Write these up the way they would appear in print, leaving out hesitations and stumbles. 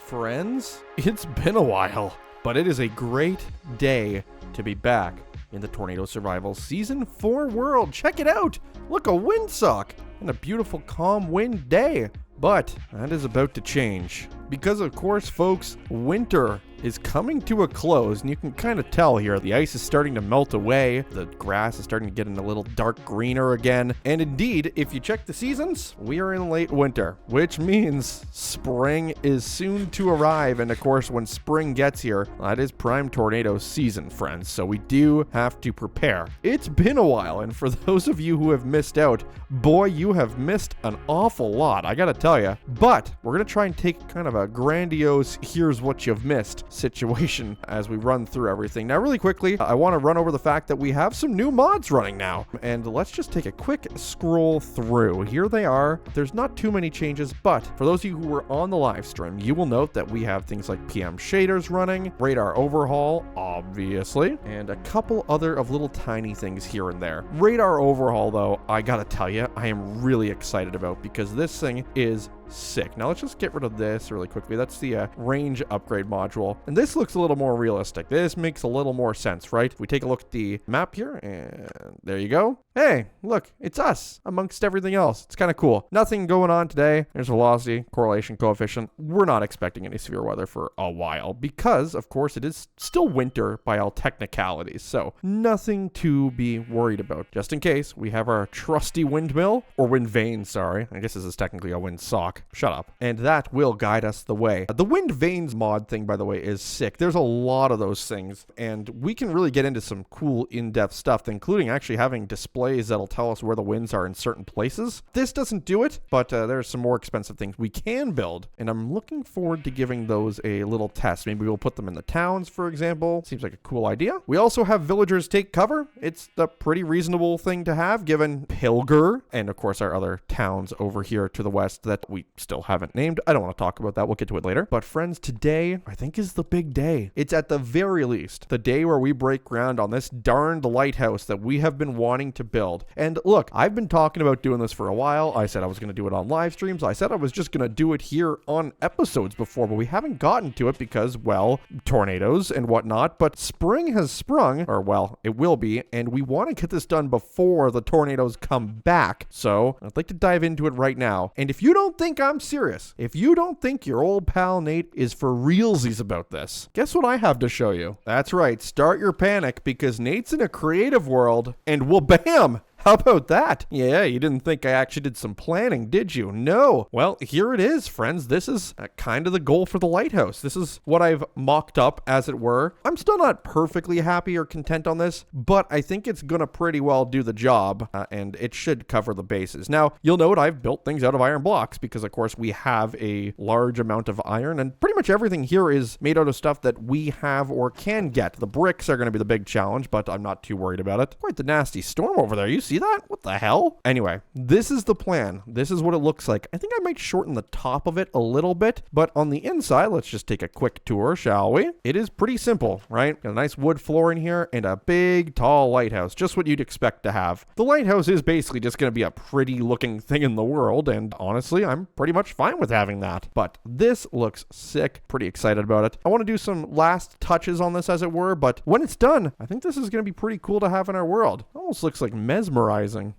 friends. It's been a while, but it is a great day to be back in the Tornado Survival Season 4 world. Check it out! Look, a windsock and a beautiful calm wind day. But that is about to change because, of course, folks, winter is coming to a close, and you can kind of tell here the ice is starting to melt away, the grass is starting to get a little dark greener again, and indeed, if you check the seasons, we are in late winter, which means spring is soon to arrive. And of course, when spring gets here, that is prime tornado season, friends, so we do have to prepare. It's been a while, and for those of you who have missed out, boy, you have missed an awful lot, I gotta tell you. But we're gonna try and take kind of a grandiose here's what you've missed situation as we run through everything. Now, really quickly, I want to run over the fact that we have some new mods running now, and let's just take a quick scroll through. Here they are. There's not too many changes, but for those of you who were on the live stream, you will note that we have things like PM shaders running, radar overhaul, obviously, and a couple other of little tiny things here and there. Radar overhaul, though, I gotta tell you, I am really excited about because this thing is sick. Now let's just get rid of this really quickly. That's the range upgrade module, and this looks a little more realistic. This makes a little more sense, right? If we take a look at the map here, and there you go. Hey, look, it's us amongst everything else. It's kind of cool. Nothing going on today. There's velocity, correlation coefficient. We're not expecting any severe weather for a while because, of course, it is still winter by all technicalities, so nothing to be worried about. Just in case, we have our trusty windmill, or wind vane, sorry. I guess this is technically a wind sock. Shut up. And that will guide us the way. The wind vanes mod thing, by the way, is sick. There's a lot of those things, and we can really get into some cool in-depth stuff, including actually having displays that'll tell us where the winds are in certain places. This doesn't do it, but there's some more expensive things we can build, and I'm looking forward to giving those a little test. Maybe we'll put them in the towns, for example. Seems like a cool idea. We also have villagers take cover. It's a pretty reasonable thing to have, given Pilger, and of course our other towns over here to the west that we still haven't named. I don't want to talk about that. We'll get to it later. But friends, today I think is the big day. It's at the very least the day where we break ground on this darned lighthouse that we have been wanting to build. And look, I've been talking about doing this for a while. I said I was going to do it on live streams. I said I was just going to do it here on episodes before, but we haven't gotten to it because, well, tornadoes and whatnot. But spring has sprung, or well, it will be, and we want to get this done before the tornadoes come back. So I'd like to dive into it right now. And if you don't think I'm serious, if you don't think your old pal Nate is for realsies about this, guess what I have to show you? That's right, start your panic, because Nate's in a creative world, and well, bam! How about that? Yeah, you didn't think I actually did some planning, did you? No. Well, here it is, friends. This is kind of the goal for the lighthouse. This is what I've mocked up, as it were. I'm still not perfectly happy or content on this, but I think it's going to pretty well do the job, and it should cover the bases. Now, you'll note I've built things out of iron blocks because, of course, we have a large amount of iron, and pretty much everything here is made out of stuff that we have or can get. The bricks are going to be the big challenge, but I'm not too worried about it. Quite the nasty storm over there. You see that? What the hell? Anyway, this is the plan. This is what it looks like. I think I might shorten the top of it a little bit, but on the inside, let's just take a quick tour, shall we? It is pretty simple, right? Got a nice wood floor in here and a big, tall lighthouse, just what you'd expect to have. The lighthouse is basically just going to be a pretty looking thing in the world, and honestly, I'm pretty much fine with having that. But this looks sick. Pretty excited about it. I want to do some last touches on this, as it were, but when it's done, I think this is going to be pretty cool to have in our world. Almost looks like mesmerizing.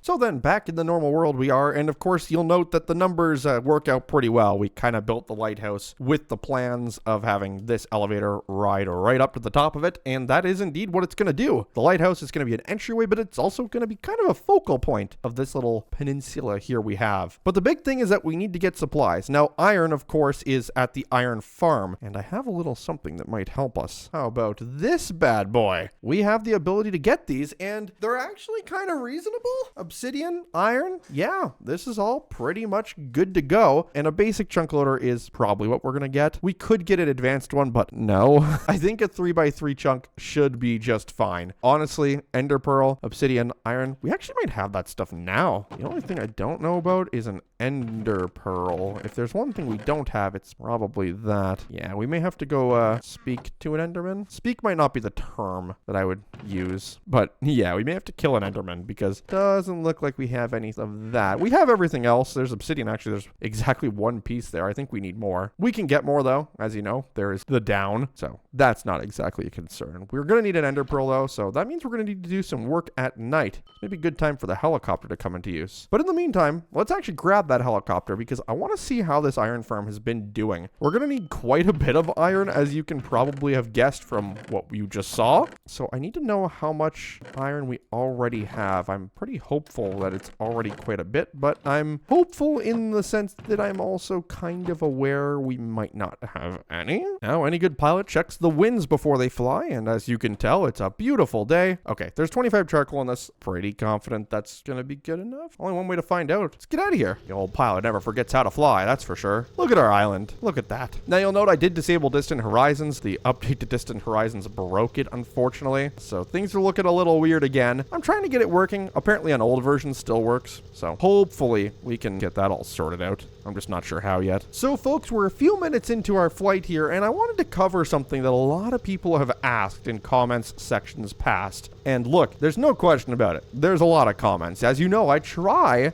So then, back in the normal world we are, and of course you'll note that the numbers work out pretty well. We kind of built the lighthouse with the plans of having this elevator ride right up to the top of it, and that is indeed what it's going to do. The lighthouse is going to be an entryway, but it's also going to be kind of a focal point of this little peninsula here we have. But the big thing is that we need to get supplies. Now, iron, of course, is at the iron farm, and I have a little something that might help us. How about this bad boy? We have the ability to get these, and they're actually kind of reasonable. Obsidian, iron, yeah, this is all pretty much good to go, and a basic chunk loader is probably what we're gonna get. We could get an advanced one, but no. I think a 3x3 chunk should be just fine. Honestly, ender pearl, obsidian, iron, we actually might have that stuff now. The only thing I don't know about is an ender pearl. If there's one thing we don't have, it's probably that. Yeah, we may have to go speak to an enderman. Speak might not be the term that I would use, but yeah, we may have to kill an enderman because crystals. Doesn't look like we have any of that. We have everything else. There's obsidian. Actually, there's exactly one piece there. I think we need more. We can get more, though. As you know, there is the down. So that's not exactly a concern. We're going to need an ender pearl, though. So that means we're going to need to do some work at night. Maybe a good time for the helicopter to come into use. But in the meantime, let's actually grab that helicopter because I want to see how this iron farm has been doing. We're going to need quite a bit of iron, as you can probably have guessed from what you just saw. So I need to know how much iron we already have. I'm pretty hopeful that it's already quite a bit, but I'm hopeful in the sense that I'm also kind of aware we might not have any. Now, any good pilot checks the winds before they fly, and as you can tell, it's a beautiful day. Okay, there's 25 charcoal in this. Pretty confident that's gonna be good enough. Only one way to find out. Let's get out of here. The old pilot never forgets how to fly, that's for sure. Look at our island. Look at that. Now, you'll note I did disable distant horizons. The update to distant horizons broke it, unfortunately. So things are looking a little weird again. I'm trying to get it working. Apparently on old versions still works. So hopefully we can get that all sorted out. I'm just not sure how yet. So folks, we're a few minutes into our flight here, and I wanted to cover something that a lot of people have asked in comments sections past. And look, there's no question about it. There's a lot of comments. As you know, I try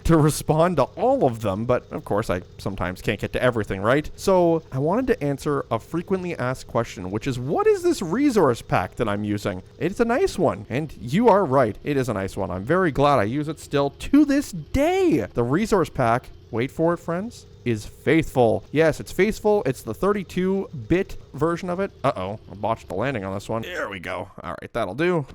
to respond to all of them, but of course I sometimes can't get to everything, right? So I wanted to answer a frequently asked question, which is, what is this resource pack that I'm using? It's a nice one, and you are right. It is a nice one. I'm very glad I use it still to this day. The resource pack, wait for it, friends, is faithful. Yes, it's faithful. It's the 32-bit version of it. Uh-oh, I botched the landing on this one. There we go. All right, that'll do.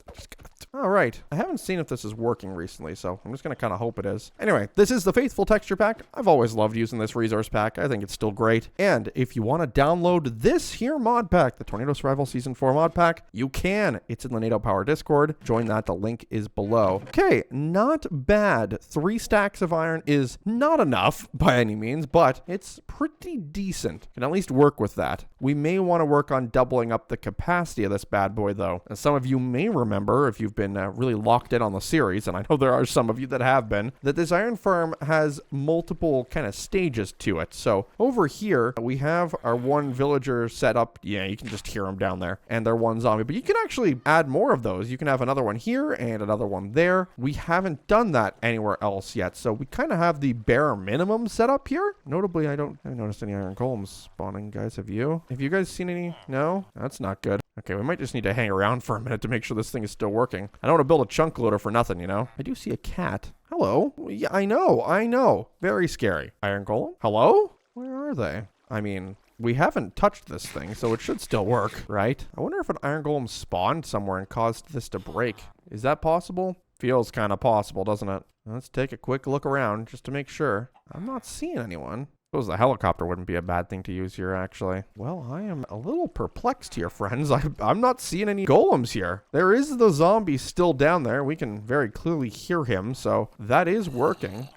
All right, I haven't seen if this is working recently, so I'm just going to kind of hope it is. Anyway, this is the Faithful Texture Pack. I've always loved using this resource pack. I think it's still great. And if you want to download this here mod pack, the Tornado Survival Season 4 mod pack, you can. It's in the Natopower Discord. Join that. The link is below. Okay, not bad. 3 stacks of iron is not enough by any means, but it's pretty decent. Can at least work with that. We may want to work on doubling up the capacity of this bad boy, though. And some of you may remember, if you've been really locked in on the series, and I know there are some of you that have been, that this iron farm has multiple kind of stages to it. So over here, we have our one villager set up. Yeah, you can just hear them down there, and they're one zombie, but you can actually add more of those. You can have another one here and another one there. We haven't done that anywhere else yet, so we kind of have the bare minimum set up here. Notably, I haven't noticed any iron golems spawning, guys. Have you? Have you guys seen any? No? That's not good. Okay, we might just need to hang around for a minute to make sure this thing is still working. I don't want to build a chunk loader for nothing, you know? I do see a cat. Hello? Yeah, I know. Very scary. Iron golem? Hello? Where are they? I mean, we haven't touched this thing, so it should still work, right? I wonder if an iron golem spawned somewhere and caused this to break. Is that possible? Feels kind of possible, doesn't it? Let's take a quick look around just to make sure. I'm not seeing anyone. I suppose the helicopter wouldn't be a bad thing to use here, actually. Well, I am a little perplexed here, friends. I'm not seeing any golems here. There is the zombie still down there. We can very clearly hear him, so that is working.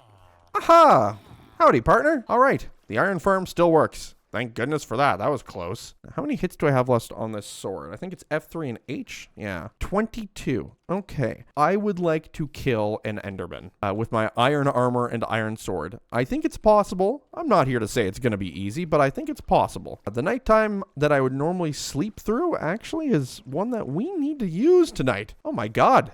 Aha! Howdy, partner. All right, the iron farm still works. Thank goodness for that. That was close. How many hits do I have left on this sword? I think it's F3 and H. Yeah, 22. Okay, I would like to kill an Enderman with my iron armor and iron sword. I think it's possible. I'm not here to say it's going to be easy, but I think it's possible. The nighttime that I would normally sleep through actually is one that we need to use tonight. Oh my God,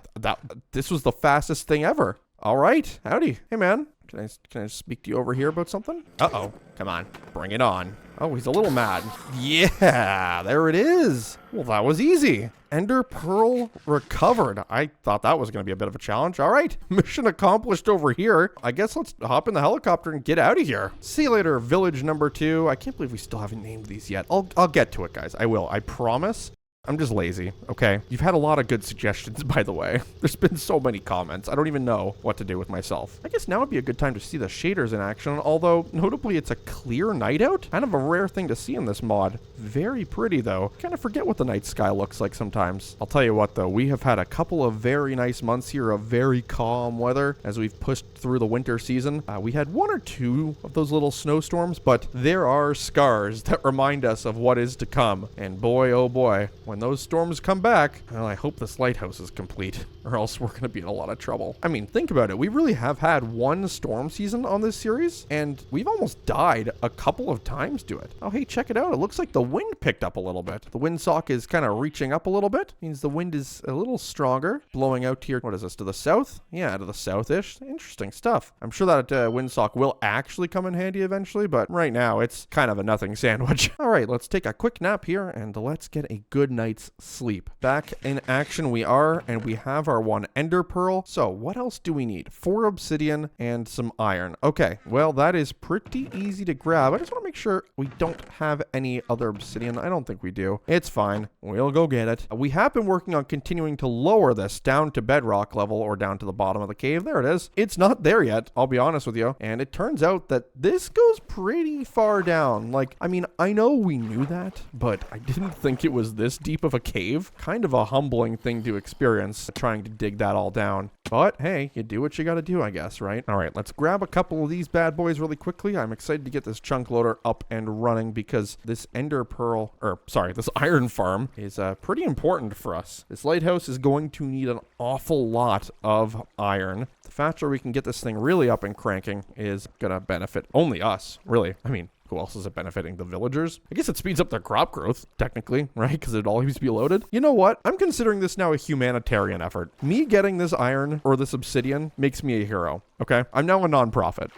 this was the fastest thing ever. All right, howdy. Hey, man. Can I speak to you over here about something? Uh-oh. Come on. Bring it on. Oh, he's a little mad. Yeah, there it is. Well, that was easy. Ender Pearl recovered. I thought that was going to be a bit of a challenge. All right, mission accomplished over here. I guess let's hop in the helicopter and get out of here. See you later, village number 2. I can't believe we still haven't named these yet. I'll get to it, guys. I will. I promise. I'm just lazy, okay? You've had a lot of good suggestions, by the way. There's been so many comments. I don't even know what to do with myself. I guess now would be a good time to see the shaders in action, although notably it's a clear night out. Kind of a rare thing to see in this mod. Very pretty, though. Kind of forget what the night sky looks like sometimes. I'll tell you what, though. We have had a couple of very nice months here of very calm weather as we've pushed through the winter season. We had 1 or 2 of those little snowstorms, but there are scars that remind us of what is to come. And boy, oh boy, when when those storms come back, well, I hope this lighthouse is complete, or else we're going to be in a lot of trouble. I mean, think about it. We really have had one storm season on this series, and we've almost died a couple of times to it. Oh, hey, check it out. It looks like the wind picked up a little bit. The windsock is kind of reaching up a little bit. Means the wind is a little stronger, blowing out here. What is this, to the south? Yeah, to the south-ish. Interesting stuff. I'm sure that windsock will actually come in handy eventually, but right now it's kind of a nothing sandwich. All right, let's take a quick nap here and let's get a good night's sleep. Back in action we are, and we have our one ender pearl. So what else do we need? 4 obsidian and some iron. Okay, well, that is pretty easy to grab. I just want to make sure we don't have any other obsidian. I don't think we do. It's fine. We'll go get it. We have been working on continuing to lower this down to bedrock level, or down to the bottom of the cave. There it is. It's not there yet, I'll be honest with you. And it turns out that this goes pretty far down. Like, I mean, I know we knew that, but I didn't think it was this deep of a cave. Kind of a humbling thing to experience, trying to dig that all down. But hey, you do what you gotta do, I guess, right? All right, let's grab a couple of these bad boys really quickly. I'm excited to get this chunk loader up and running because this ender pearl, this iron farm is pretty important for us. This lighthouse is going to need an awful lot of iron. The faster we can get this thing really up and cranking is gonna benefit only us, really. I mean, who else is it benefiting? The villagers? I guess it speeds up their crop growth, technically, right? Because it'd always be loaded. You know what? I'm considering this now a humanitarian effort. Me getting this iron or this obsidian makes me a hero, okay? I'm now a non-profit.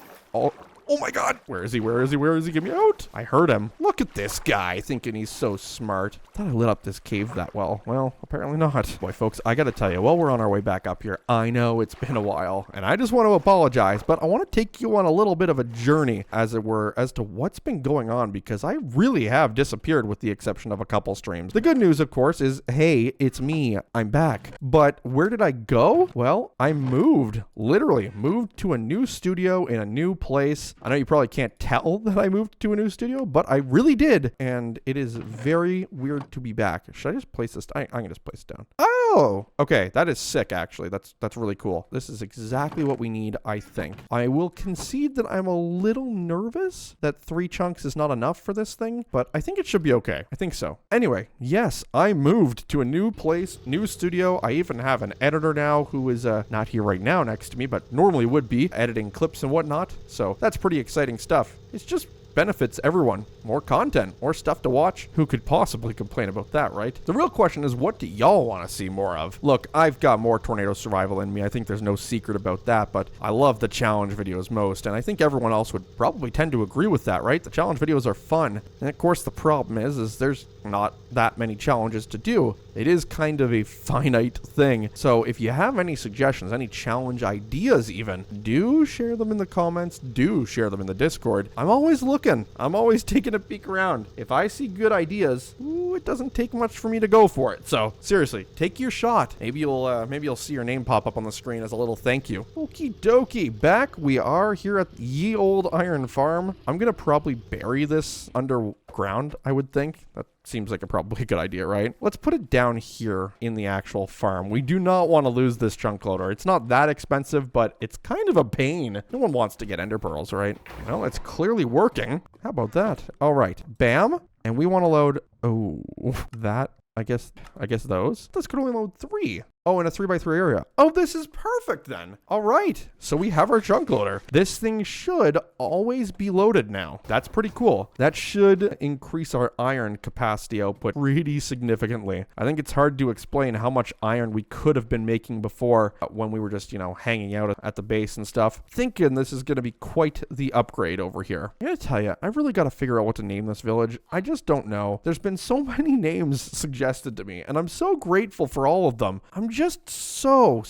Oh my god! Where is he? Where is he? Where is he? Get me out! I heard him. Look at this guy thinking he's so smart. Thought I lit up this cave that well. Well, apparently not. Boy, folks, I gotta tell you, while we're on our way back up here, I know it's been a while, and I just want to apologize, but I want to take you on a little bit of a journey, as it were, as to what's been going on, because I really have disappeared with the exception of a couple streams. The good news, of course, is, hey, it's me. I'm back. But where did I go? Well, I moved. Literally moved to a new studio in a new place. I know you probably can't tell that I moved to a new studio, but I really did, and it is very weird to be back. Should I just place this? I'm gonna just place it down. Oh, okay, that is sick, actually. That's really cool. This is exactly what we need, I think. I will concede that I'm a little nervous that 3 chunks is not enough for this thing, but I think it should be okay. I think so. Anyway, yes, I moved to a new place, new studio. I even have an editor now who is not here right now next to me, but normally would be editing clips and whatnot. So that's pretty exciting stuff. It's just benefits everyone. More content, more stuff to watch. Who could possibly complain about that, right? The real question is, what do y'all want to see more of? Look, I've got more tornado survival in me. I think there's no secret about that, but I love the challenge videos most, and I think everyone else would probably tend to agree with that, right? The challenge videos are fun. And of course, the problem is there's not that many challenges to do. It is kind of a finite thing. So if you have any suggestions, any challenge ideas even, do share them in the comments. Do share them in the Discord. I'm always looking. I'm always taking a peek around. If I see good ideas, it doesn't take much for me to go for it. So seriously, take your shot. Maybe you'll see your name pop up on the screen as a little thank you. Okie dokie. Back we are here at Ye Old Iron Farm. I'm gonna probably bury this underground, I would think. That seems like probably a good idea, right? Let's put it down here in the actual farm. We do not want to lose this chunk loader. It's not that expensive, but it's kind of a pain. No one wants to get ender pearls, right? Well, it's clearly working. How about that? All right, bam. And we want to load, that, I guess those. This could only load 3. Oh, in a 3x3 area. Oh, this is perfect then. All right. So we have our chunk loader. This thing should always be loaded now. That's pretty cool. That should increase our iron capacity output pretty significantly. I think it's hard to explain how much iron we could have been making before when we were just, hanging out at the base and stuff. Thinking this is going to be quite the upgrade over here. I'm going to tell you, I really got to figure out what to name this village. I just don't know. There's been so many names suggested to me, and I'm so grateful for all of them. I'm just so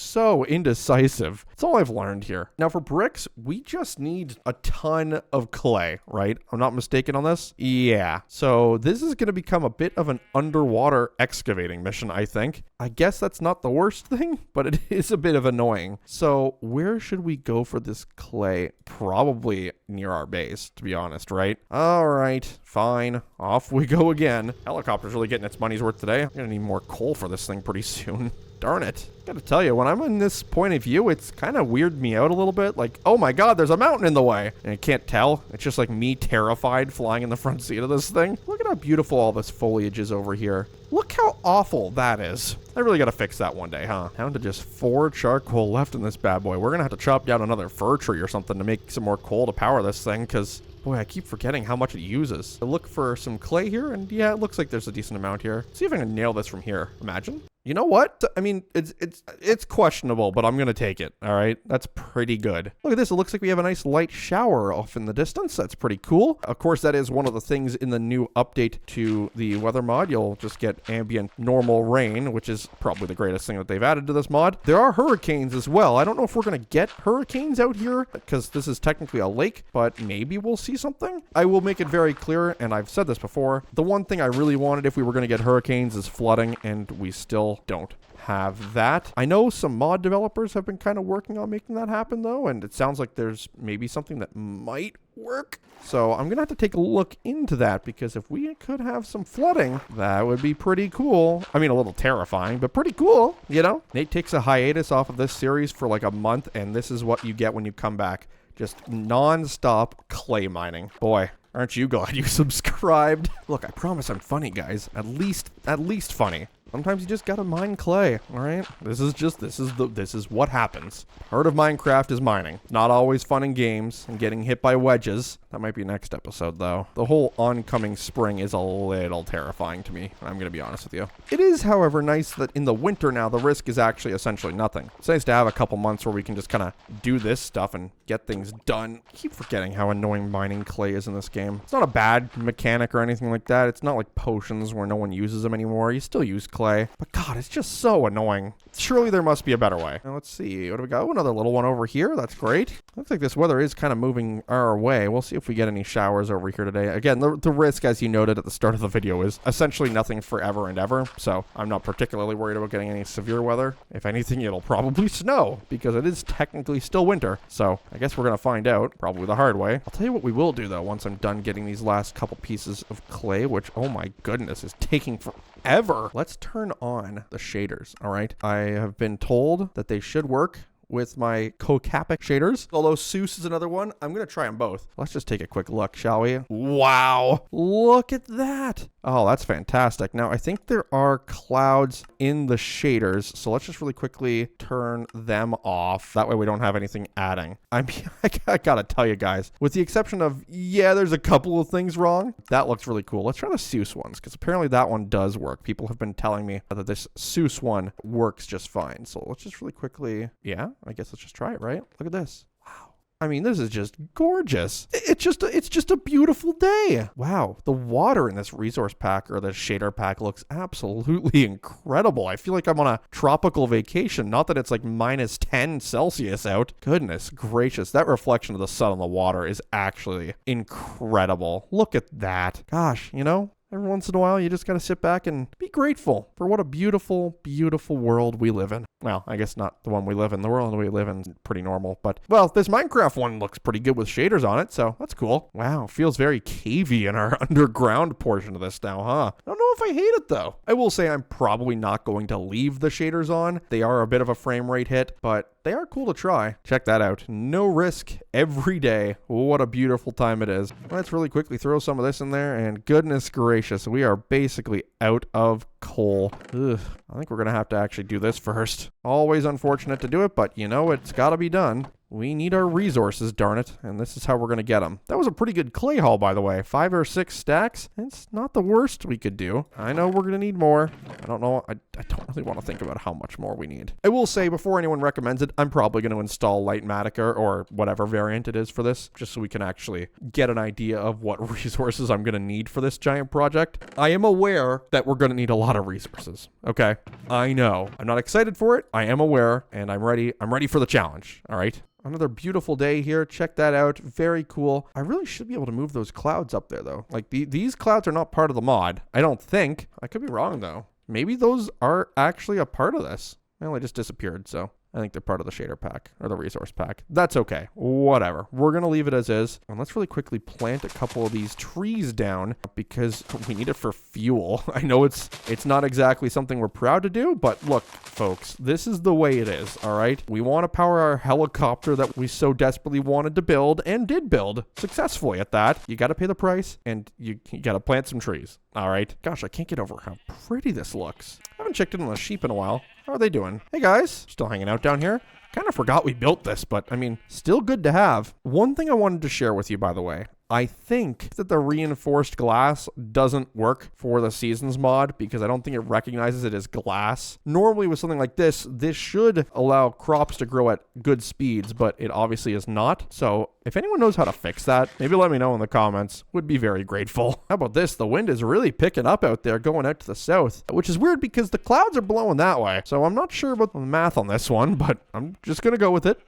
indecisive. That's all I've learned here. Now for bricks, we just need a ton of clay, right? I'm not mistaken on this? Yeah. So this is going to become a bit of an underwater excavating mission, I think. I guess that's not the worst thing, but it is a bit of annoying. So where should we go for this clay? Probably near our base, to be honest, right? All right, fine. Off we go again. Helicopter's really getting its money's worth today. I'm going to need more coal for this thing pretty soon. Darn it. Gotta tell you, when I'm in this point of view, it's kind of weirded me out a little bit. Like, oh my god, there's a mountain in the way. And I can't tell. It's just like me terrified flying in the front seat of this thing. Look at how beautiful all this foliage is over here. Look how awful that is. I really gotta fix that one day, huh? Down to just 4 charcoal left in this bad boy. We're gonna have to chop down another fir tree or something to make some more coal to power this thing, because boy, I keep forgetting how much it uses. I look for some clay here, and yeah, it looks like there's a decent amount here. See if I can nail this from here. Imagine. You know what? I mean, it's questionable, but I'm gonna take it. All right, that's pretty good. Look at this. It looks like we have a nice light shower off in the distance. That's pretty cool. Of course, that is one of the things in the new update to the weather mod. You'll just get ambient normal rain, which is probably the greatest thing that they've added to this mod. There are hurricanes as well. I don't know if we're gonna get hurricanes out here because this is technically a lake, but maybe we'll see something. I will make it very clear, and I've said this before, the one thing I really wanted if we were gonna get hurricanes is flooding, and we still don't have that. I know some mod developers have been kind of working on making that happen though, and it sounds like there's maybe something that might work. So I'm gonna have to take a look into that, because if we could have some flooding, that would be pretty cool. I mean, a little terrifying, but pretty cool, you know? Nate takes a hiatus off of this series for like a month, and this is what you get when you come back. Just non-stop clay mining. Boy, aren't you glad you subscribed? Look, I promise I'm funny, guys. At least funny. Sometimes you just gotta mine clay, all right? This is what happens. Part of Minecraft is mining. Not always fun in games and getting hit by wedges. That might be next episode, though. The whole oncoming spring is a little terrifying to me. I'm gonna be honest with you. It is, however, nice that in the winter now, the risk is actually essentially nothing. It's nice to have a couple months where we can just kind of do this stuff and get things done. I keep forgetting how annoying mining clay is in this game. It's not a bad mechanic or anything like that. It's not like potions where no one uses them anymore. You still use clay. But God, it's just so annoying. Surely there must be a better way. Now let's see. What do we got? Oh, another little one over here. That's great. Looks like this weather is kind of moving our way. We'll see if we get any showers over here today. Again, the risk, as you noted at the start of the video, is essentially nothing forever and ever. So I'm not particularly worried about getting any severe weather. If anything, it'll probably snow because it is technically still winter. So I guess we're going to find out, probably the hard way. I'll tell you what we will do, though, once I'm done getting these last couple pieces of clay, which, oh my goodness, is taking forever. Let's turn on the shaders, all right? I have been told that they should work with my Cocapic shaders. Although Seuss is another one. I'm going to try them both. Let's just take a quick look, shall we? Wow. Look at that. Oh, that's fantastic. Now, I think there are clouds in the shaders, so let's just really quickly turn them off. That way we don't have anything adding. I mean, I gotta tell you guys, with the exception of, yeah, there's a couple of things wrong, that looks really cool. Let's try the Seuss ones, because apparently that one does work. People have been telling me that this Seuss one works just fine. So let's just really quickly, yeah, I guess let's just try it, right? Look at this. Wow. I mean, this is just gorgeous. It's just a beautiful day. Wow. The water in this resource pack or the shader pack looks absolutely incredible. I feel like I'm on a tropical vacation. Not that it's like minus 10 Celsius out. Goodness gracious. That reflection of the sun on the water is actually incredible. Look at that. Gosh, you know, every once in a while, you just got to sit back and be grateful for what a beautiful, beautiful world we live in. Well, I guess not the one we live in. The world we live in is pretty normal. But, well, this Minecraft one looks pretty good with shaders on it, so that's cool. Wow, feels very cavey in our underground portion of this now, huh? I don't know if I hate it, though. I will say I'm probably not going to leave the shaders on. They are a bit of a frame rate hit, but they are cool to try. Check that out. No risk every day. What a beautiful time it is. Let's really quickly throw some of this in there, and goodness gracious, we are basically out of coal. Ugh. I think we're going to have to actually do this first. Always unfortunate to do it, but you know, it's got to be done. We need our resources, darn it, and this is how we're going to get them. That was a pretty good clay haul, by the way. 5 or 6 stacks. It's not the worst we could do. I know we're going to need more. I don't know. I don't really want to think about how much more we need. I will say, before anyone recommends it, I'm probably going to install Lightmatica or whatever variant it is for this, just so we can actually get an idea of what resources I'm going to need for this giant project. I am aware that we're going to need a lot of resources, okay? I know. I'm not excited for it. I am aware, and I'm ready. I'm ready for the challenge, all right? Another beautiful day here. Check that out. Very cool. I really should be able to move those clouds up there, though. Like, these clouds are not part of the mod. I don't think. I could be wrong, though. Maybe those are actually a part of this. Well, they just disappeared, so I think they're part of the shader pack or the resource pack. That's okay. Whatever. We're going to leave it as is. And let's really quickly plant a couple of these trees down because we need it for fuel. I know it's not exactly something we're proud to do, but look, folks, this is the way it is, all right? We want to power our helicopter that we so desperately wanted to build and did build successfully at that. You got to pay the price and you got to plant some trees. All right. Gosh, I can't get over how pretty this looks. I haven't checked in on the sheep in a while. How are they doing? Hey guys, still hanging out down here? Kind of forgot we built this, but I mean, still good to have. One thing I wanted to share with you, by the way. I think that the reinforced glass doesn't work for the seasons mod because I don't think it recognizes it as glass. Normally with something like this should allow crops to grow at good speeds, but it obviously is not. So if anyone knows how to fix that, maybe let me know in the comments. Would be very grateful. How about this? The wind is really picking up out there going out to the south, which is weird because the clouds are blowing that way. So I'm not sure about the math on this one, but I'm just going to go with it.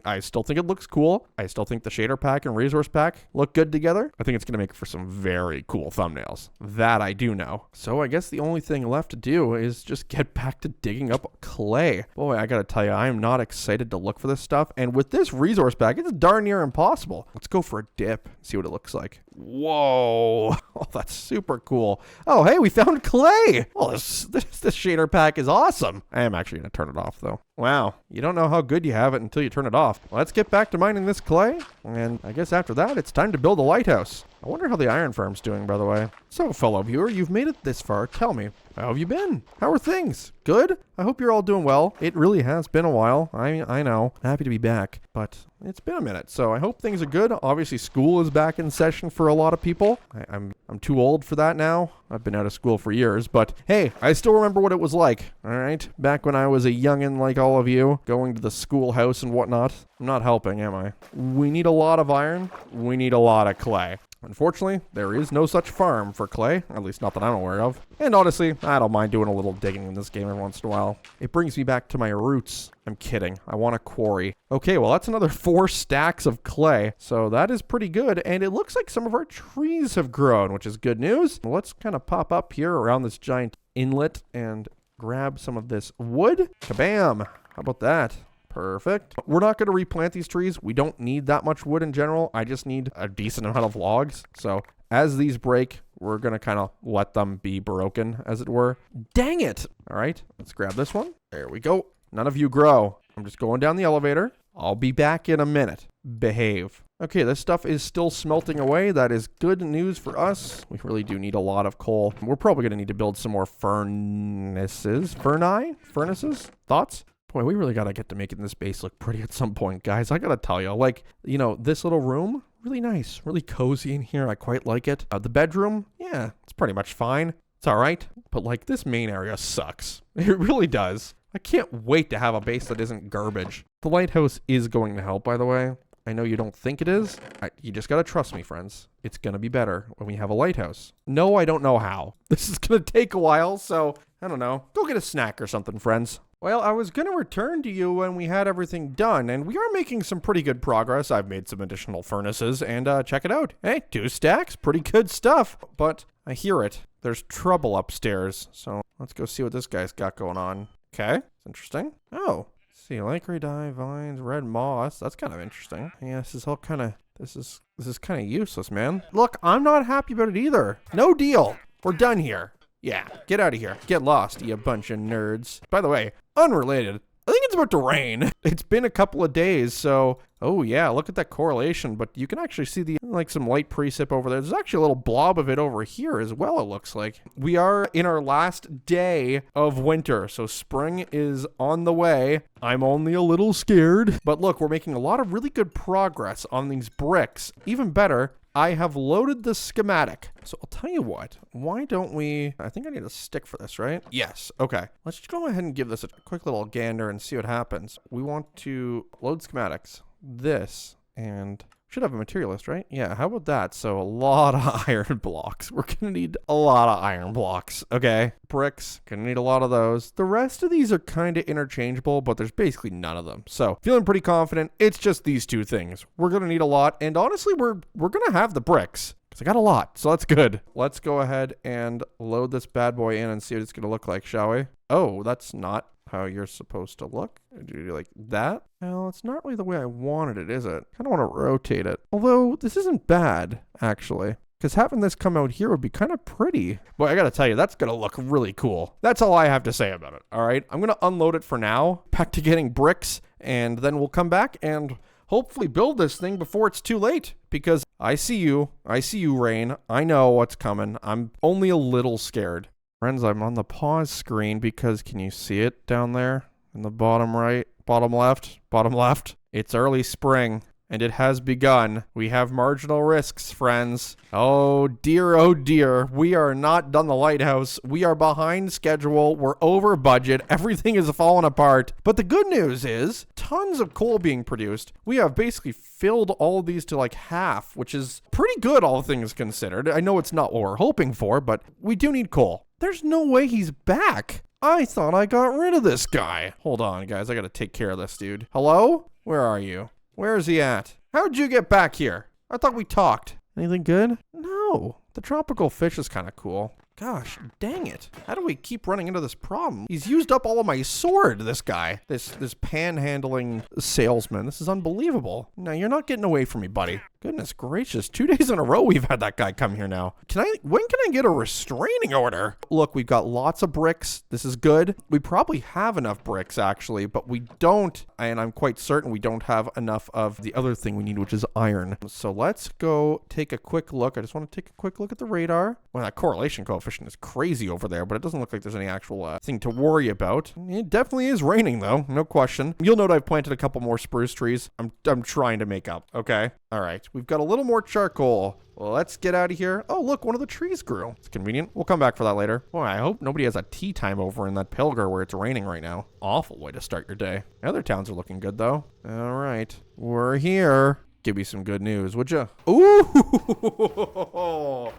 I still think it looks cool. I still think the shader pack and resource pack look good together. I think it's going to make for some very cool thumbnails. That I do know. So I guess the only thing left to do is just get back to digging up clay. Boy, I got to tell you, I am not excited to look for this stuff. And with this resource pack, it's darn near impossible. Let's go for a dip, see what it looks like. Whoa. Oh, that's super cool. Oh, hey, we found clay. Oh, this shader pack is awesome. I am actually going to turn it off, though. Wow, you don't know how good you have it until you turn it off. Let's get back to mining this clay, and I guess after that, it's time to build a lighthouse. I wonder how the iron farm's doing, by the way. So, fellow viewer, you've made it this far. Tell me, how have you been? How are things? Good? I hope you're all doing well. It really has been a while. I know. Happy to be back, but it's been a minute, so I hope things are good. Obviously, school is back in session for a lot of people. I'm too old for that now. I've been out of school for years, but hey, I still remember what it was like, all right? Back when I was a youngin' like all of you, going to the schoolhouse and whatnot. I'm not helping, am I? We need a lot of iron. We need a lot of clay. Unfortunately, there is no such farm for clay, at least not that I'm aware of. And honestly, I don't mind doing a little digging in this game every once in a while. It brings me back to my roots. I'm kidding. I want a quarry. Okay, well, that's another 4 stacks of clay. So that is pretty good. And it looks like some of our trees have grown, which is good news. Let's kind of pop up here around this giant inlet and grab some of this wood. Kabam! How about that? Perfect. We're not going to replant these trees. We don't need that much wood in general. I just need a decent amount of logs. So as these break, we're going to kind of let them be broken, as it were. Dang it. All right, let's grab this one. There we go. None of you grow. I'm just going down the elevator. I'll be back in a minute. Behave. Okay, this stuff is still smelting away. That is good news for us. We really do need a lot of coal. We're probably going to need to build some more furnaces. Furnaces? Thoughts? Boy, we really got to get to making this base look pretty at some point, guys. I got to tell you, like, you know, this little room, really nice, really cozy in here. I quite like it. The bedroom, yeah, it's pretty much fine. It's all right. But, like, this main area sucks. It really does. I can't wait to have a base that isn't garbage. The lighthouse is going to help, by the way. I know you don't think it is. You just got to trust me, friends. It's going to be better when we have a lighthouse. No, I don't know how. This is going to take a while, so I don't know. Go get a snack or something, friends. Well, I was going to return to you when we had everything done, and we are making some pretty good progress. I've made some additional furnaces, and check it out. Hey, 2 stacks, pretty good stuff. But I hear it. There's trouble upstairs, so let's go see what this guy's got going on. Okay, it's interesting. Oh, see, licorice dye, vines, red moss. That's kind of interesting. Yeah, this is all kind of, this is kind of useless, man. Look, I'm not happy about it either. No deal. We're done here. Yeah, get out of here. Get lost, you bunch of nerds. By the way, unrelated, I think it's about to rain. It's been a couple of days, so, oh yeah, look at that correlation, but you can actually see like some light precip over there. There's actually a little blob of it over here as well, it looks like. We are in our last day of winter, so spring is on the way. I'm only a little scared, but look, we're making a lot of really good progress on these bricks. Even better, I have loaded the schematic. So I'll tell you what, why don't we, I think I need a stick for this, right? Yes, okay. Let's just go ahead and give this a quick little gander and see what happens. We want to load schematics, this, and should have a material list, right? Yeah, how about that? So a lot of iron blocks. We're gonna need a lot of iron blocks, okay? Bricks, gonna need a lot of those. The rest of these are kind of interchangeable, but there's basically none of them. So feeling pretty confident. It's just these 2 things. We're gonna need a lot, and honestly, we're gonna have the bricks. Because I got a lot, so that's good. Let's go ahead and load this bad boy in and see what it's gonna look like, shall we? Oh, that's not how you're supposed to look. Do you like that? Well, it's not really the way I wanted it, is it? I kind of want to rotate it. Although, this isn't bad, actually. Because having this come out here would be kind of pretty. Boy, I gotta tell you, that's gonna look really cool. That's all I have to say about it, all right? I'm gonna unload it for now, back to getting bricks, and then we'll come back and hopefully build this thing before it's too late. Because I see you, Rain. I know what's coming. I'm only a little scared. Friends, I'm on the pause screen because can you see it down there in the bottom right, bottom left? It's early spring. And it has begun. We have marginal risks, friends. Oh dear. We are not done the lighthouse. We are behind schedule. We're over budget. Everything is falling apart. But the good news is tons of coal being produced. We have basically filled all of these to like half, which is pretty good, all things considered. I know it's not what we're hoping for, but we do need coal. There's no way he's back. I thought I got rid of this guy. Hold on, guys. I gotta take care of this dude. Hello? Where are you? Where is he at? How'd you get back here? I thought we talked. Anything good? No. The tropical fish is kind of cool. Gosh, dang it. How do we keep running into this problem? He's used up all of my sword, this guy. This panhandling salesman. This is unbelievable. Now, you're not getting away from me, buddy. Goodness gracious. 2 days in a row we've had that guy come here now. When can I get a restraining order? Look, we've got lots of bricks. This is good. We probably have enough bricks, actually, but we don't, and I'm quite certain we don't have enough of the other thing we need, which is iron. So let's go take a quick look. I just want to take a quick look at the radar. Well, that correlation coefficient is crazy over there, but it doesn't look like there's any actual thing to worry about. It definitely is raining, though. No question. You'll note I've planted a couple more spruce trees. I'm trying to make up, okay? All right. We've got a little more charcoal. Well, let's get out of here. Oh, look, one of the trees grew. It's convenient. We'll come back for that later. Boy, I hope nobody has a tea time over in that Pilger where it's raining right now. Awful way to start your day. Other towns are looking good, though. All right. We're here. Give me some good news, would you? Ooh,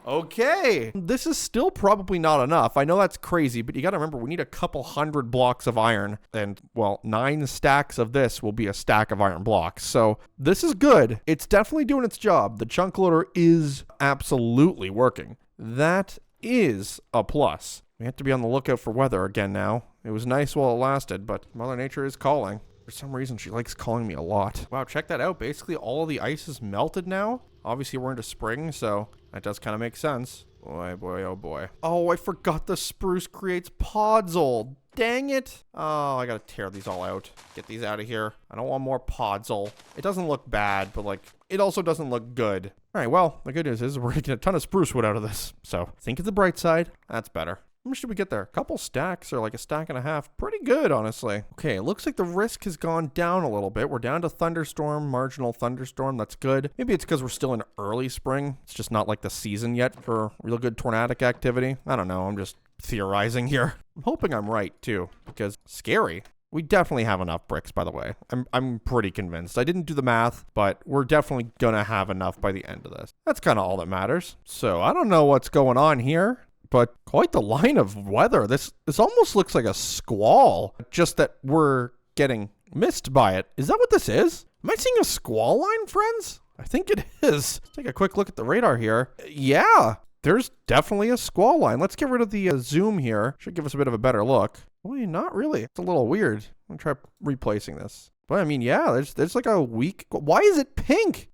okay. This is still probably not enough. I know that's crazy, but you got to remember, we need a couple hundred blocks of iron. And, well, 9 stacks of this will be a stack of iron blocks. So this is good. It's definitely doing its job. The chunk loader is absolutely working. That is a plus. We have to be on the lookout for weather again now. It was nice while it lasted, but Mother Nature is calling. For some reason, she likes calling me a lot. Wow, check that out. Basically, all of the ice is melted now. Obviously, we're into spring, so that does kind of make sense. Boy, oh boy. Oh, I forgot the spruce creates podzol. Dang it. Oh, I gotta tear these all out. Get these out of here. I don't want more podzol. It doesn't look bad, but like, it also doesn't look good. All right, well, the good news is we're gonna get a ton of spruce wood out of this. So think of the bright side. That's better. How much did we get there? A couple stacks or like a stack and a half. Pretty good, honestly. Okay, it looks like the risk has gone down a little bit. We're down to thunderstorm, marginal thunderstorm. That's good. Maybe it's because we're still in early spring. It's just not like the season yet for real good tornadic activity. I don't know. I'm just theorizing here. I'm hoping I'm right, too, because scary. We definitely have enough bricks, by the way. I'm pretty convinced. I didn't do the math, but we're definitely going to have enough by the end of this. That's kind of all that matters. So I don't know what's going on here. But quite the line of weather. This almost looks like a squall, just that we're getting missed by it. Is that what this is? Am I seeing a squall line, friends? I think it is. Let's take a quick look at the radar here. Yeah, there's definitely a squall line. Let's get rid of the zoom here. Should give us a bit of a better look. Well, not really. It's a little weird. I'm going to try replacing this. But I mean, yeah, there's like a weak... Why is it pink?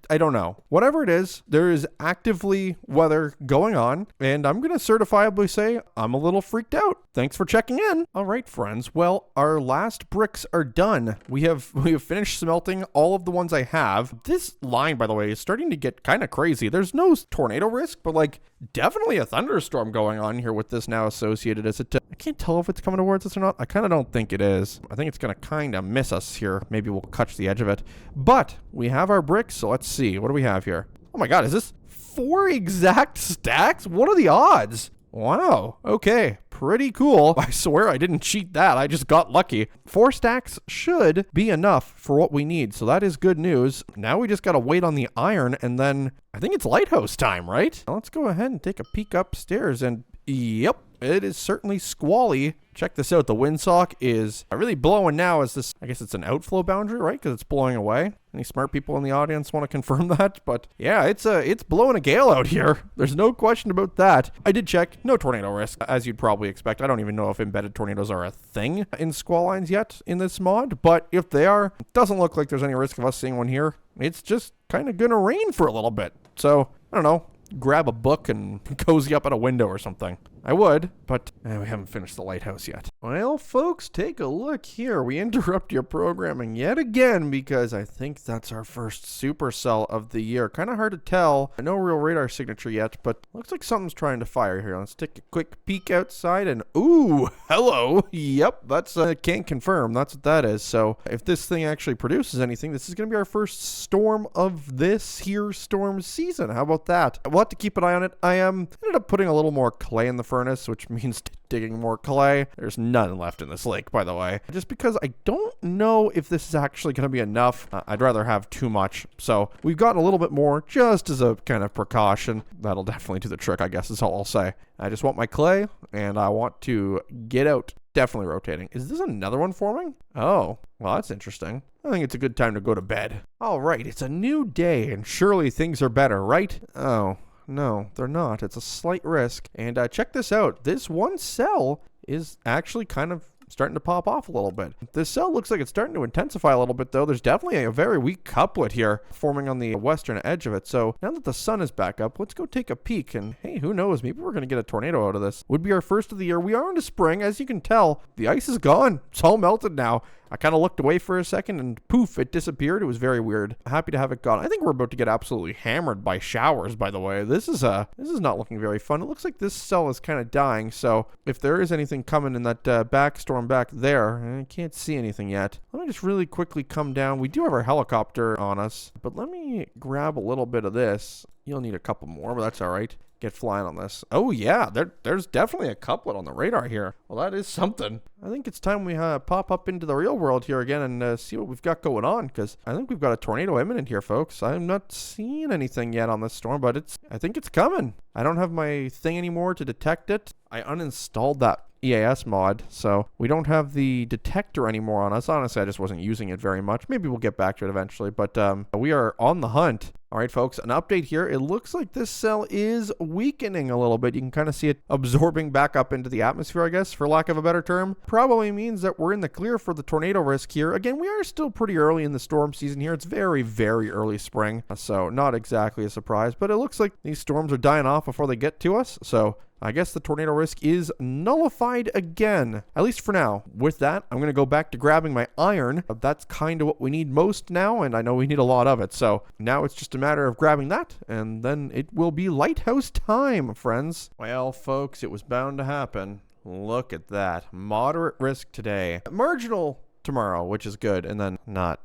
I don't know. Whatever it is, there is actively weather going on, and I'm going to certifiably say I'm a little freaked out. Thanks for checking in. All right, friends. Well, our last bricks are done. We have finished smelting all of the ones I have. This line, by the way, is starting to get kind of crazy. There's no tornado risk, but like definitely a thunderstorm going on here with this now associated. Is it? I can't tell if it's coming towards us or not. I kind of don't think it is. I think it's going to kind of miss us here. Maybe we'll catch the edge of it. But we have our bricks. So let's see. What do we have here? Oh my God, is this 4 exact stacks? What are the odds? Wow. Okay. Pretty cool. I swear I didn't cheat that. I just got lucky. 4 stacks should be enough for what we need. So that is good news. Now we just got to wait on the iron and then I think it's lighthouse time, right? Now let's go ahead and take a peek upstairs and yep. it is certainly squally. Check this out. The windsock is really blowing now as this, I guess it's an outflow boundary, right? Because it's blowing away. Any smart people in the audience want to confirm that? But yeah, it's blowing a gale out here. There's no question about that. I did check. No tornado risk, as you'd probably expect. I don't even know if embedded tornadoes are a thing in squall lines yet in this mod. But if they are, it doesn't look like there's any risk of us seeing one here. It's just kind of going to rain for a little bit. So, I don't know. Grab a book and cozy up at a window or something. I would, but we haven't finished the lighthouse yet. Well, folks, take a look here. We interrupt your programming yet again because I think that's our first supercell of the year. Kind of hard to tell. No real radar signature yet, but looks like something's trying to fire here. Let's take a quick peek outside and ooh, hello. Yep, that's can't confirm. That's what that is. So if this thing actually produces anything, this is going to be our first storm of this here storm season. How about that? We'll have to keep an eye on it. I ended up putting a little more clay in the furnace, which means digging more clay. There's none left in this lake, by the way, just because I don't know if this is actually going to be enough. I'd rather have too much, so we've gotten a little bit more just as a kind of precaution. That'll definitely do the trick, I guess is all I'll say. I just want my clay and I want to get out. Definitely rotating. Is this another one forming? Oh, well, that's interesting. I think it's a good time to go to bed. All right, it's a new day and surely things are better, right? Oh, no, they're not. It's a slight risk. And check this out. This one cell is actually kind of starting to pop off a little bit. This cell looks like it's starting to intensify a little bit, though. There's definitely a very weak couplet here forming on the western edge of it. So now that the sun is back up, let's go take a peek. And hey, who knows? Maybe we're going to get a tornado out of this. Would be our first of the year. We are into spring. As you can tell, the ice is gone. It's all melted now. I kind of looked away for a second and poof, it disappeared. It was very weird. Happy to have it gone. I think we're about to get absolutely hammered by showers, by the way. This is not looking very fun. It looks like this cell is kind of dying. So if there is anything coming in that back storm back there, I can't see anything yet. Let me just really quickly come down. We do have our helicopter on us, but let me grab a little bit of this. You'll need a couple more, but that's all right. Get flying on this. Oh yeah, there's definitely a couplet on the radar here. Well, that is something. I think it's time we pop up into the real world here again and see what we've got going on, because I think we've got a tornado imminent here, folks. I'm not seeing anything yet on this storm, but I think it's coming. I don't have my thing anymore to detect it. I uninstalled that EAS mod, so we don't have the detector anymore on us. Honestly, I just wasn't using it very much. Maybe we'll get back to it eventually, but we are on the hunt. All right, folks, an update here. It looks like this cell is weakening a little bit. You can kind of see it absorbing back up into the atmosphere, I guess, for lack of a better term. Probably means that we're in the clear for the tornado risk here. Again, we are still pretty early in the storm season here. It's very, very early spring, so not exactly a surprise, but it looks like these storms are dying off before they get to us, so I guess the tornado risk is nullified again, at least for now. With that, I'm going to go back to grabbing my iron. That's kind of what we need most now, and I know we need a lot of it. So now it's just a matter of grabbing that, and then it will be lighthouse time, friends. Well, folks, it was bound to happen. Look at that. Moderate risk today. Marginal tomorrow, which is good, and then not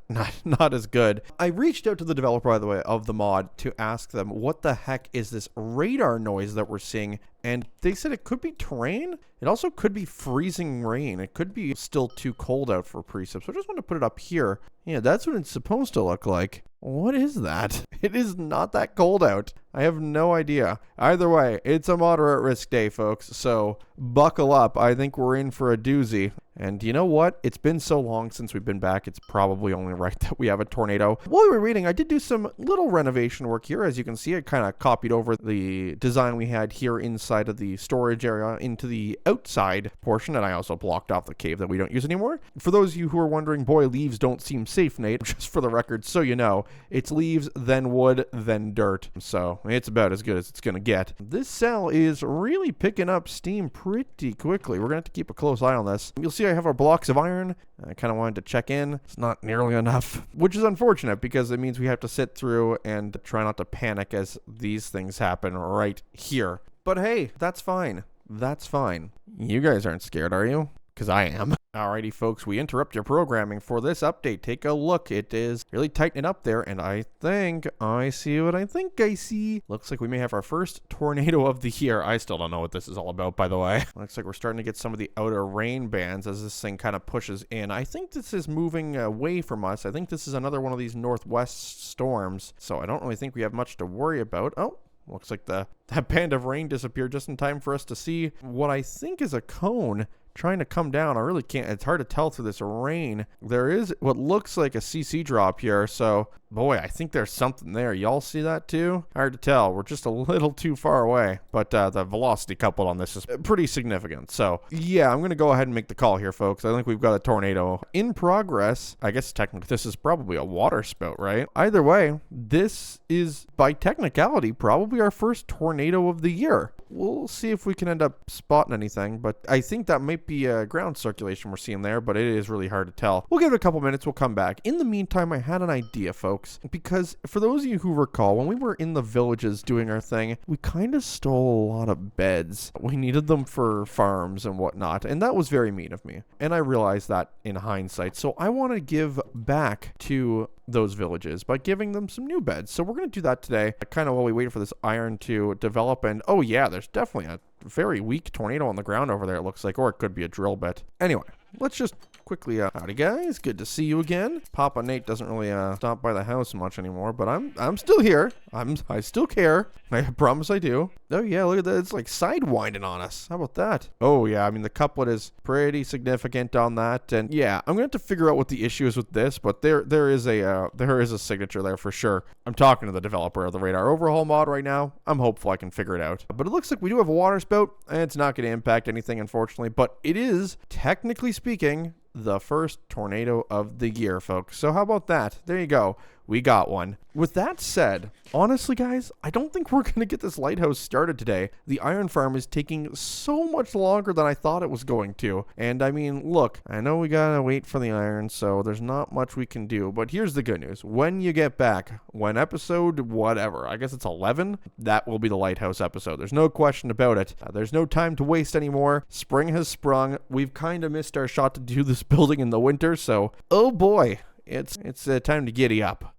as good. I reached out to the developer, by the way, of the mod to ask them what the heck is this radar noise that we're seeing, and they said it could be terrain. It also could be freezing rain. It could be still too cold out for precip. So I just want to put it up here. Yeah, that's what it's supposed to look like. What is that? It is not that cold out. I have no idea. Either way, it's a moderate risk day, folks. So buckle up. I think we're in for a doozy. And you know what? It's been so long since we've been back. It's probably only right that we have a tornado. While we were reading, I did do some little renovation work here. As you can see, I kind of copied over the design we had here inside of the storage area into the outside portion. And I also blocked off the cave that we don't use anymore. For those of you who are wondering, boy, leaves don't seem safe, Nate. Just for the record, so you know, it's leaves, then wood, then dirt. So it's about as good as it's going to get. This cell is really picking up steam pretty quickly. We're going to have to keep a close eye on this. You'll see I have our blocks of iron. I kind of wanted to check in. It's not nearly enough, which is unfortunate because it means we have to sit through and try not to panic as these things happen right here. But hey, that's fine. That's fine. You guys aren't scared, are you? Because I am. Alrighty, folks, we interrupt your programming for this update. Take a look. It is really tightening up there, and I think I see what I think I see. Looks like we may have our first tornado of the year. I still don't know what this is all about, by the way. Looks like we're starting to get some of the outer rain bands as this thing kind of pushes in. I think this is moving away from us. I think this is another one of these northwest storms, so I don't really think we have much to worry about. Oh, Looks like that band of rain disappeared just in time for us to see what I think is a cone trying to come down. I really can't. It's hard to tell through this rain. There is what looks like a CC drop here. So, boy, I think there's something there. Y'all see that too? Hard to tell. We're just a little too far away. But the velocity coupled on this is pretty significant. So, yeah, I'm going to go ahead and make the call here, folks. I think we've got a tornado in progress. I guess technically this is probably a water spout, right? Either way, this is, by technicality, probably our first tornado of the year. We'll see if we can end up spotting anything, but I think that might be a ground circulation we're seeing there, but it is really hard to tell. We'll give it a couple minutes. We'll come back. In the meantime, I had an idea, folks, because for those of you who recall, when we were in the villages doing our thing, we kind of stole a lot of beds. We needed them for farms and whatnot, and that was very mean of me, and I realized that in hindsight. So I want to give back to those villages by giving them some new beds. So we're going to do that today, kind of while we wait for this iron to develop. And oh yeah, there's definitely a very weak tornado on the ground over there, it looks like, or it could be a drill bit. Anyway, let's just quickly, howdy guys, good to see you again. Papa Nate doesn't really stop by the house much anymore, but I'm still here. I still care. I promise I do. Oh yeah, look at that. It's like sidewinding on us. How about that? Oh yeah, I mean the couplet is pretty significant on that, and yeah, I'm gonna have to figure out what the issue is with this, but there is a signature there for sure. I'm talking to the developer of the radar overhaul mod right now. I'm hopeful I can figure it out. But it looks like we do have a water spout, and it's not going to impact anything, unfortunately, but it is, technically speaking, the first tornado of the year, folks. So how about that? There you go. We got one. With that said, honestly, guys, I don't think we're going to get this lighthouse started today. The iron farm is taking so much longer than I thought it was going to. And I mean, look, I know we got to wait for the iron, so there's not much we can do. But here's the good news. When you get back, when episode whatever, I guess it's 11, that will be the lighthouse episode. There's no question about it. There's no time to waste anymore. Spring has sprung. We've kind of missed our shot to do this building in the winter, so oh boy. It's time to giddy up.